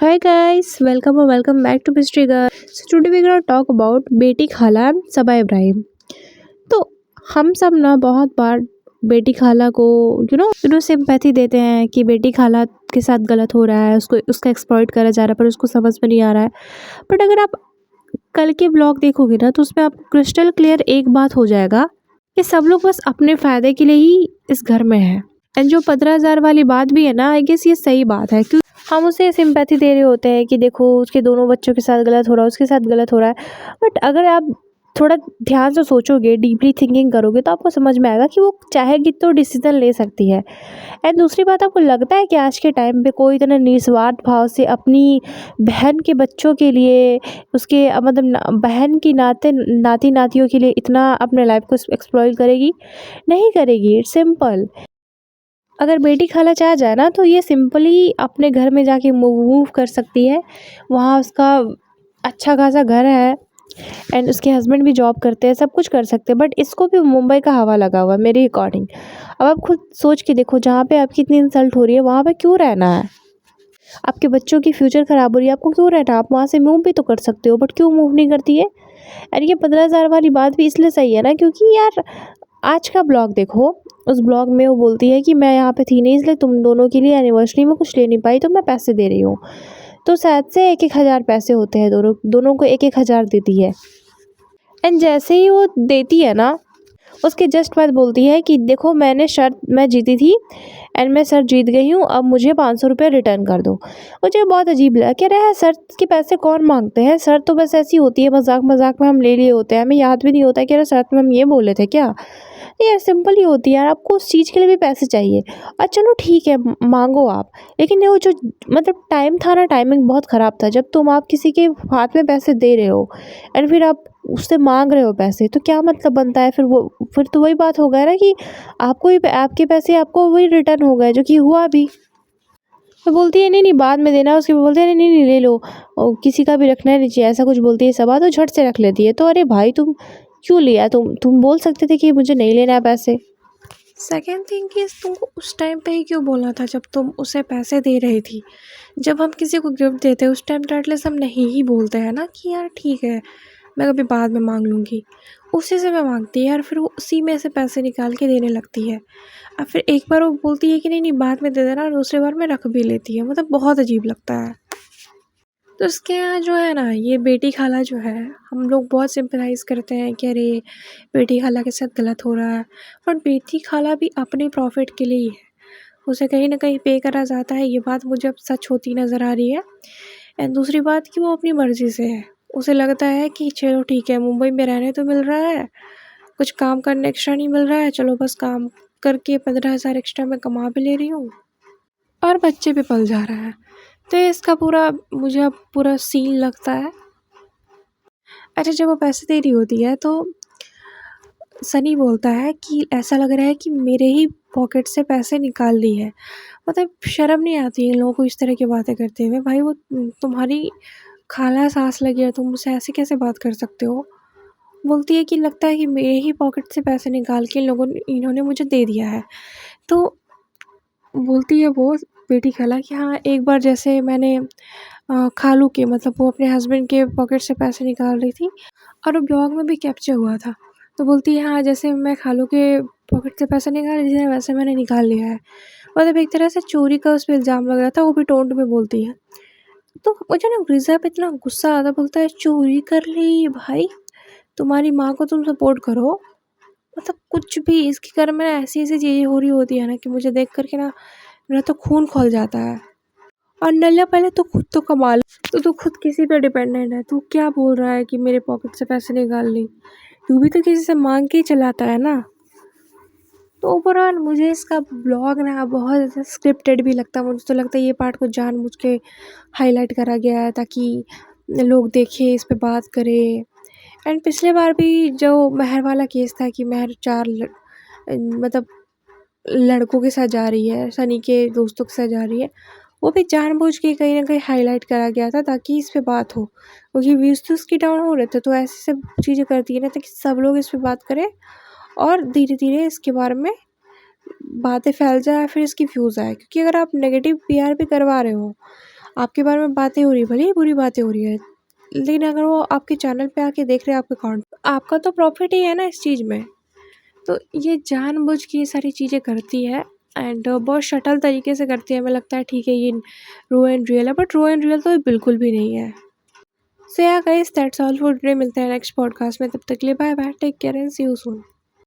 Hi guys, welcome back to Mystery Girl. So today we're gonna talk about बेटी खाला and सबा इब्राहिम. तो हम सब ना बहुत बार बेटी खाला को सिंपैथी देते हैं कि बेटी खाला के साथ गलत हो रहा है, उसको उसका एक्सप्लॉइट करा जा रहा है, पर उसको समझ में नहीं आ रहा है. बट अगर आप कल के ब्लॉग देखोगे ना तो उसमें आपको क्रिस्टल क्लियर एक बात हो जाएगा कि सब लोग बस अपने फ़ायदे के लिए ही इस घर में है. एंड जो 15,000 वाली बात भी है ना, आई गेस ये सही बात है क्योंकि हम उसे सिंपैथी दे रहे होते हैं कि देखो उसके दोनों बच्चों के साथ गलत हो रहा है, उसके साथ गलत हो रहा है. बट अगर आप थोड़ा ध्यान से सोचोगे, डीपली थिंकिंग करोगे, तो आपको समझ में आएगा कि वो चाहेगी तो डिसीजन ले सकती है. एंड दूसरी बात, आपको लगता है कि आज के टाइम पे कोई इतना निस्वार्थ भाव से अपनी बहन के बच्चों के लिए, उसके बहन की नाती नातियों के लिए इतना अपने लाइफ को एक्सप्लॉइट करेगी? नहीं करेगी. It's simple. अगर बेटी खाला चाह जाए ना तो ये सिंपली अपने घर में जाके मूव कर सकती है. वहाँ उसका अच्छा खासा घर है एंड उसके हस्बैंड भी जॉब करते हैं, सब कुछ कर सकते हैं. बट इसको भी मुंबई का हवा लगा हुआ है मेरे अकॉर्डिंग. अब आप खुद सोच के देखो, जहाँ पे आपकी इतनी इंसल्ट हो रही है वहाँ पे क्यों रहना है? आपके बच्चों की फ्यूचर ख़राब हो रही है, आपको क्यों रहना है? आप वहाँ से मूव भी तो कर सकते हो, बट क्यों मूव नहीं करती है? और ये 15,000 वाली बात भी इसलिए सही है ना, क्योंकि यार आज का ब्लॉग देखो, उस ब्लॉग में वो बोलती है कि मैं यहाँ पे थी नहीं, इसलिए तुम दोनों के लिए एनिवर्सरी में कुछ ले नहीं पाई, तो मैं पैसे दे रही हूँ. तो शायद से 1,000 पैसे होते हैं, दोनों को 1,000 देती है. एंड जैसे ही वो देती है ना, उसके जस्ट बाद बोलती है कि देखो मैं जीती थी एंड मैं शर्त जीत गई हूँ, अब मुझे 500 रुपये रिटर्न कर दो. मुझे बहुत अजीब लगा. कह रहा है शर्त के पैसे कौन मांगते हैं? शर्त तो बस ऐसी होती है, मजाक मजाक में हम ले लिए होते हैं, हमें याद भी नहीं होता है कि यार शर्त में हम ये बोले थे क्या. यार सिंपल ही होती है यार, आपको उस चीज़ के लिए भी पैसे चाहिए. और चलो ठीक है, मांगो आप. लेकिन वो जो टाइम था ना, टाइमिंग बहुत ख़राब था. जब तुम आप किसी के हाथ में पैसे दे रहे हो एंड फिर आप उससे मांग रहे हो पैसे, तो क्या मतलब बनता है? फिर तो वही बात हो गया ना कि आपको ही आपके पैसे आपको वही रिटर्न हो गए, जो कि हुआ भी. तो बोलती है नहीं नहीं बाद में देना. उसके बोलते हैं नहीं नहीं ले लो, और किसी का भी रखना है नीचे, ऐसा कुछ बोलती है सबा, तो झट से रख लेती है. तो अरे भाई, तुम क्यों लिया? तुम बोल सकते थे कि मुझे नहीं लेना है पैसे. सेकेंड थिंग कि तुमको उस टाइम पे ही क्यों बोलना था जब तुम उसे पैसे दे रही थी? जब हम किसी को गिफ्ट देते हैं उस टाइम तो एटलीस्ट हम नहीं ही बोलते हैं ना कि यार ठीक है, मैं कभी बाद में मांग लूँगी. उसी से मैं मांगती है यार, फिर वो उसी में से पैसे निकाल के देने लगती है. अब फिर एक बार वो बोलती है कि नहीं नहीं बाद में दे देना, और दूसरी बार में रख भी लेती है. बहुत अजीब लगता है. तो उसके यहाँ जो है ना, ये बेटी खाला जो है, हम लोग बहुत सिंपलाइज़ करते हैं कि अरे बेटी खाला के साथ गलत हो रहा है. बट बेटी खाला भी अपने प्रॉफिट के लिए ही है. उसे कहीं ना कहीं पे करा जाता है, ये बात मुझे अब सच होती नज़र आ रही है. एंड दूसरी बात कि वो अपनी मर्ज़ी से है. उसे लगता है कि चलो ठीक है, मुंबई में रहने तो मिल रहा है, कुछ काम करने एक्स्ट्रा नहीं मिल रहा है, चलो बस काम करके 15,000 एक्स्ट्रा मैं कमा भी ले रही हूँ और बच्चे भी पल जा रहा है. तो ये इसका मुझे अब पूरा सीन लगता है. अच्छा, जब वो पैसे दे रही होती है तो सनी बोलता है कि ऐसा लग रहा है कि मेरे ही पॉकेट से पैसे निकाल ली है. शर्म नहीं आती इन लोगों को इस तरह की बातें करते हुए? भाई वो तुम्हारी खाला सास लगी है, तुम उससे ऐसे कैसे बात कर सकते हो? बोलती है कि लगता है कि मेरे ही पॉकेट से पैसे निकाल के इन्होंने मुझे दे दिया है. तो बोलती है वो बेटी खाला कि हाँ, एक बार जैसे मैंने खालू के वो अपने हस्बैंड के पॉकेट से पैसे निकाल रही थी और वो ब्लॉग में भी कैप्चर हुआ था. तो बोलती है हाँ, जैसे मैं खालू के पॉकेट से पैसे निकाल रही थी वैसे मैंने निकाल लिया है. एक तरह से चोरी का उस पर इल्ज़ाम लग रहा था, वो भी टोंट में बोलती है. तो मुझे ना रिज़ा पे इतना गुस्सा आता, बोलता है चोरी कर ली भाई, तुम्हारी माँ को तुम सपोर्ट करो. कुछ भी इसके घर में ऐसी-ऐसी चीज़ें हो रही होती है ना कि मुझे देख कर के ना मेरा तो खून खौल जाता है. और नल्ला पहले तो खुद तो कमा ले, तो तू खुद किसी पे डिपेंडेंट है. तू क्या बोल रहा है कि मेरे पॉकेट से पैसे निकाल ली? तू भी तो किसी से मांग के ही चलाता है ना. तो ओवरऑल मुझे इसका ब्लॉग ना बहुत ज़्यादा स्क्रिप्टेड भी लगता है. मुझे तो लगता है ये पार्ट को जानबूझ के हाईलाइट करा गया है ताकि लोग देखें, इस पे बात करें. एंड पिछले बार भी जो मेहर वाला केस था कि मेहर 4 मतलब लड़कों के साथ जा रही है, सनी के दोस्तों के साथ जा रही है, वो भी जानबूझ के कहीं न कहीं हाईलाइट करा गया था ताकि इस पे बात हो. क्योंकि व्यूज़ तो उसके डाउन हो रहे थे, तो ऐसी सब चीज़ें करती है ना ताकि सब लोग इस पे बात करें और धीरे-धीरे इसके बारे में बातें फैल जाए, फिर इसकी व्यूज़ आए. क्योंकि अगर आप नेगेटिव पीआर भी करवा रहे हो, आपके बारे में बातें हो रही, भले ही बुरी बातें हो रही है, लेकिन अगर वो आपके चैनल पे आके देख रहे हैं आपके अकाउंट, आपका तो प्रॉफिट ही है ना इस चीज़ में। तो ये जानबूझ के ये सारी चीज़ें करती है एंड बहुत शटल तरीके से करती है। हमें लगता है ठीक है ये रो एंड रियल है, बट रो एंड रियल तो ये बिल्कुल भी नहीं है। So yeah guys, that's all for today. मिलते हैं नेक्स्ट पॉडकास्ट में, तब तक के लिए bye bye, take care and see you soon.